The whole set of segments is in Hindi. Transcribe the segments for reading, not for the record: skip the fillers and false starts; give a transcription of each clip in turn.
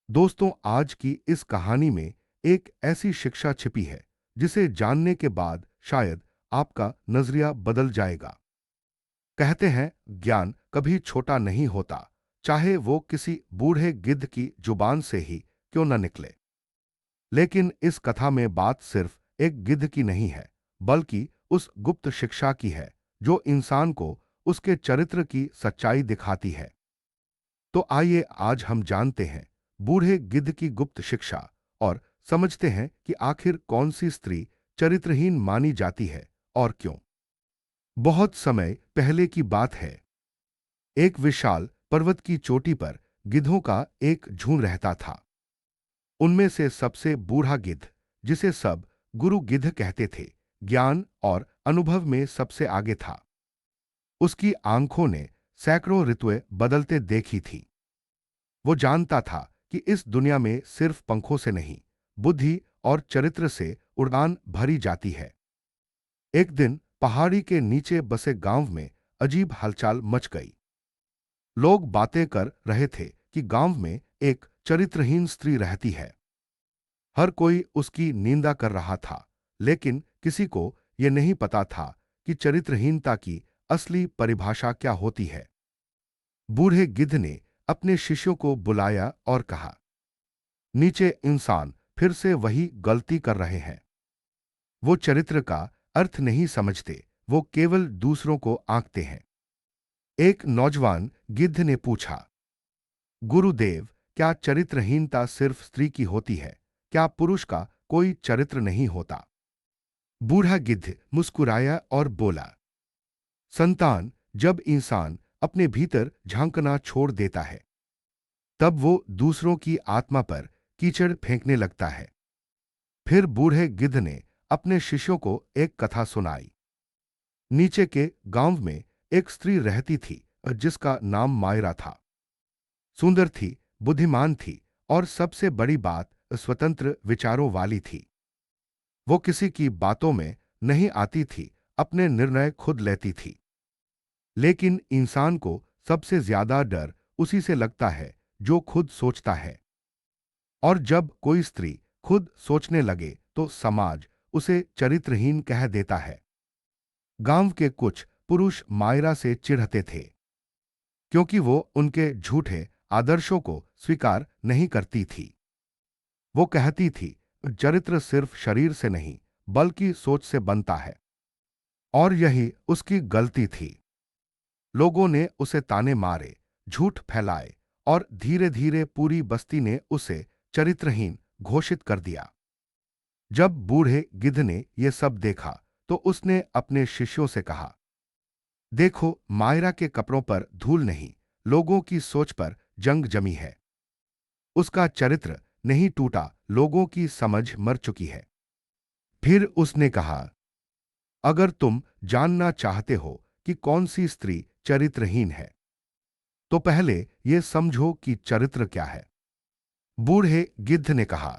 दोस्तों, आज की इस कहानी में एक ऐसी शिक्षा छिपी है जिसे जानने के बाद शायद आपका नजरिया बदल जाएगा। कहते हैं, ज्ञान कभी छोटा नहीं होता, चाहे वो किसी बूढ़े गिद्ध की जुबान से ही क्यों न निकले। लेकिन इस कथा में बात सिर्फ एक गिद्ध की नहीं है, बल्कि उस गुप्त शिक्षा की है जो इंसान को उसके चरित्र की सच्चाई दिखाती है। तो आइए आज हम जानते हैं बूढ़े गिद्ध की गुप्त शिक्षा और समझते हैं कि आखिर कौन सी स्त्री चरित्रहीन मानी जाती है और क्यों। बहुत समय पहले की बात है। एक विशाल पर्वत की चोटी पर गिद्धों का एक झुंड रहता था। उनमें से सबसे बूढ़ा गिद्ध, जिसे सब गुरु गिद्ध कहते थे, ज्ञान और अनुभव में सबसे आगे था। उसकी आंखों ने सैकड़ों ऋतुएं बदलते देखी थी। वो जानता था कि इस दुनिया में सिर्फ पंखों से नहीं, बुद्धि और चरित्र से उड़ान भरी जाती है। एक दिन पहाड़ी के नीचे बसे गांव में अजीब हलचल मच गई। लोग बातें कर रहे थे कि गांव में एक चरित्रहीन स्त्री रहती है। हर कोई उसकी निंदा कर रहा था, लेकिन किसी को यह नहीं पता था कि चरित्रहीनता की असली परिभाषा क्या होती है। बूढ़े गिद्ध ने अपने शिष्यों को बुलाया और कहा, नीचे इंसान फिर से वही गलती कर रहे हैं। वो चरित्र का अर्थ नहीं समझते, वो केवल दूसरों को आंकते हैं। एक नौजवान गिद्ध ने पूछा, गुरुदेव, क्या चरित्रहीनता सिर्फ स्त्री की होती है? क्या पुरुष का कोई चरित्र नहीं होता? बूढ़ा गिद्ध मुस्कुराया और बोला, संतान, जब इंसान अपने भीतर झांकना छोड़ देता है, तब वो दूसरों की आत्मा पर कीचड़ फेंकने लगता है। फिर बूढ़े गिद्ध ने अपने शिष्यों को एक कथा सुनाई। नीचे के गांव में एक स्त्री रहती थी जिसका नाम मायरा था। सुंदर थी, बुद्धिमान थी और सबसे बड़ी बात, स्वतंत्र विचारों वाली थी। वो किसी की बातों में नहीं आती थी, अपने निर्णय खुद लेती थी। लेकिन इंसान को सबसे ज्यादा डर उसी से लगता है जो खुद सोचता है। और जब कोई स्त्री खुद सोचने लगे तो समाज उसे चरित्रहीन कह देता है। गांव के कुछ पुरुष मायरा से चिढ़ते थे, क्योंकि वो उनके झूठे आदर्शों को स्वीकार नहीं करती थी। वो कहती थी, चरित्र सिर्फ शरीर से नहीं, बल्कि सोच से बनता है। और यही उसकी गलती थी। लोगों ने उसे ताने मारे, झूठ फैलाए और धीरे धीरे पूरी बस्ती ने उसे चरित्रहीन घोषित कर दिया। जब बूढ़े गिद्ध ने यह सब देखा तो उसने अपने शिष्यों से कहा, देखो, मायरा के कपड़ों पर धूल नहीं, लोगों की सोच पर जंग जमी है। उसका चरित्र नहीं टूटा, लोगों की समझ मर चुकी है। फिर उसने कहा, अगर तुम जानना चाहते हो कि कौन सी स्त्री चरित्रहीन है, तो पहले ये समझो कि चरित्र क्या है। बूढ़े गिद्ध ने कहा,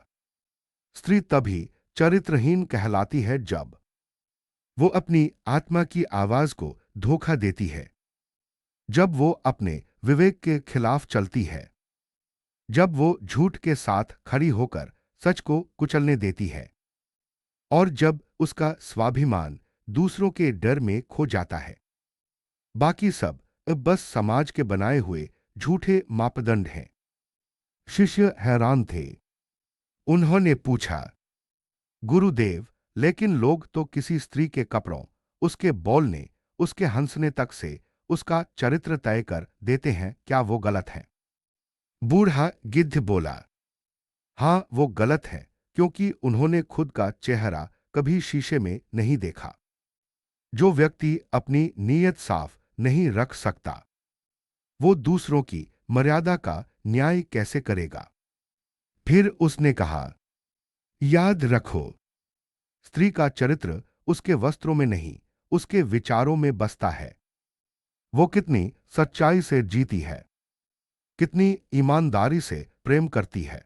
स्त्री तभी चरित्रहीन कहलाती है जब वो अपनी आत्मा की आवाज को धोखा देती है, जब वो अपने विवेक के खिलाफ चलती है, जब वो झूठ के साथ खड़ी होकर सच को कुचलने देती है, और जब उसका स्वाभिमान दूसरों के डर में खो जाता है। बाकी सब बस समाज के बनाए हुए झूठे मापदंड हैं। शिष्य हैरान थे। उन्होंने पूछा, गुरुदेव, लेकिन लोग तो किसी स्त्री के कपड़ों, उसके बोलने, उसके हंसने तक से उसका चरित्र तय कर देते हैं, क्या वो गलत है? बूढ़ा गिद्ध बोला, हां, वो गलत है, क्योंकि उन्होंने खुद का चेहरा कभी शीशे में नहीं देखा। जो व्यक्ति अपनी नीयत साफ नहीं रख सकता, वो दूसरों की मर्यादा का न्याय कैसे करेगा? फिर उसने कहा, याद रखो, स्त्री का चरित्र उसके वस्त्रों में नहीं, उसके विचारों में बसता है। वो कितनी सच्चाई से जीती है, कितनी ईमानदारी से प्रेम करती है,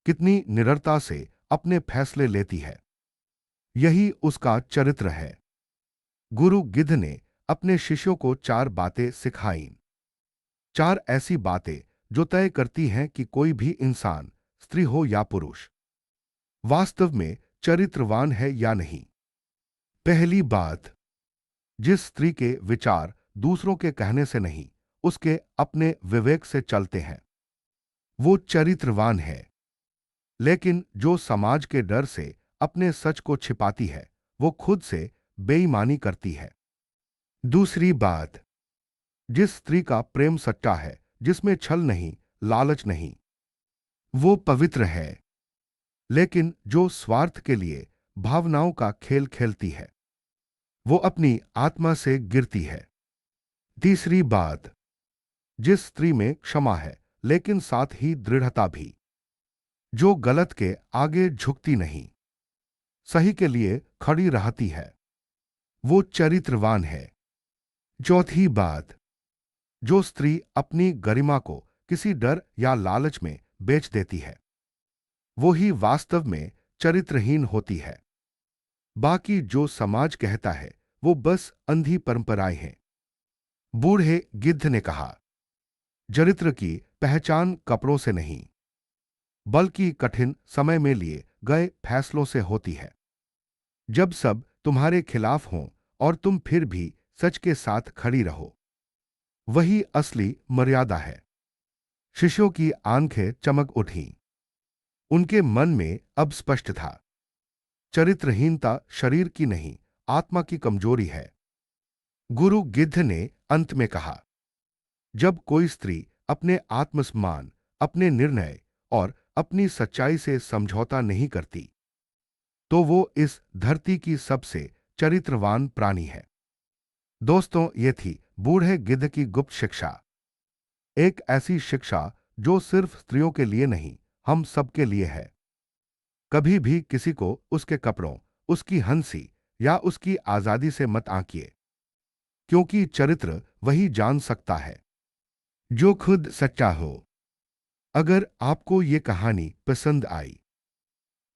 कितनी निडरता से अपने फैसले लेती है, यही उसका चरित्र है। गुरु गिद्ध ने अपने शिष्यों को 4 बातें सिखाईं। 4 ऐसी बातें जो तय करती हैं कि कोई भी इंसान, स्त्री हो या पुरुष, वास्तव में चरित्रवान है या नहीं। पहली बात, जिस स्त्री के विचार दूसरों के कहने से नहीं, उसके अपने विवेक से चलते हैं, वो चरित्रवान है। लेकिन जो समाज के डर से अपने सच को छिपाती है, वो खुद से बेईमानी करती है। दूसरी बात, जिस स्त्री का प्रेम सच्चा है, जिसमें छल नहीं, लालच नहीं, वो पवित्र है। लेकिन जो स्वार्थ के लिए भावनाओं का खेल खेलती है, वो अपनी आत्मा से गिरती है। तीसरी बात, जिस स्त्री में क्षमा है लेकिन साथ ही दृढ़ता भी, जो गलत के आगे झुकती नहीं, सही के लिए खड़ी रहती है, वो चरित्रवान है। चौथी बात, जो स्त्री अपनी गरिमा को किसी डर या लालच में बेच देती है, वो ही वास्तव में चरित्रहीन होती है। बाकी जो समाज कहता है, वो बस अंधी परंपराएं हैं। बूढ़े गिद्ध ने कहा, चरित्र की पहचान कपड़ों से नहीं, बल्कि कठिन समय में लिए गए फैसलों से होती है। जब सब तुम्हारे खिलाफ हों और तुम फिर भी सच के साथ खड़ी रहो, वही असली मर्यादा है। शिष्यों की आंखें चमक उठीं। उनके मन में अब स्पष्ट था, चरित्रहीनता शरीर की नहीं, आत्मा की कमजोरी है। गुरु गिद्ध ने अंत में कहा, जब कोई स्त्री अपने आत्मसम्मान, अपने निर्णय और अपनी सच्चाई से समझौता नहीं करती, तो वो इस धरती की सबसे चरित्रवान प्राणी है। दोस्तों, ये थी बूढ़े गिद्ध की गुप्त शिक्षा। एक ऐसी शिक्षा जो सिर्फ स्त्रियों के लिए नहीं, हम सबके लिए है। कभी भी किसी को उसके कपड़ों, उसकी हंसी या उसकी आजादी से मत आंकिए, क्योंकि चरित्र वही जान सकता है जो खुद सच्चा हो। अगर आपको ये कहानी पसंद आई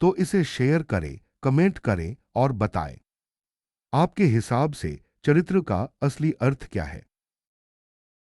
तो इसे शेयर करें, कमेंट करें और बताएं, आपके हिसाब से चरित्र का असली अर्थ क्या है।